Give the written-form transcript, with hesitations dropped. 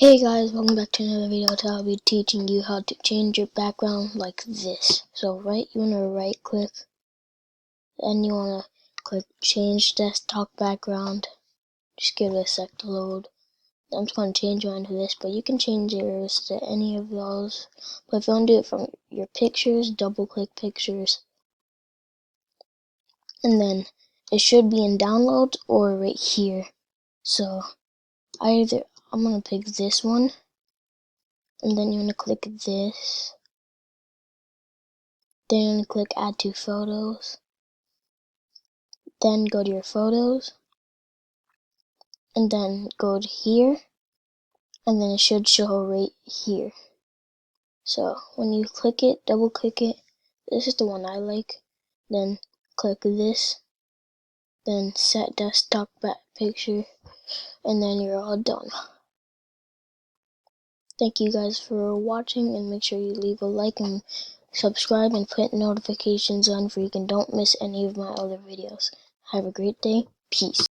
Hey guys, welcome back to another video. Today I'll be teaching you how to change your background like this. So you want to right click, then you want to click change desktop background. Just give it a sec to load. I'm just going to change mine to this, but you can change yours to any of those. But if you want to do it from your pictures, double click pictures. And then it should be in downloads or right here. So I'm going to pick this one. And then you want to click this. Then click add to photos. Then go to your photos. And then go to here. And then it should show right here. So when you click it, double click it. This is the one I like. Then click this. Then set desktop back picture. And then you're all done. Thank you guys for watching, and make sure you leave a like and subscribe and put notifications on so you don't miss any of my other videos. Have a great day. Peace.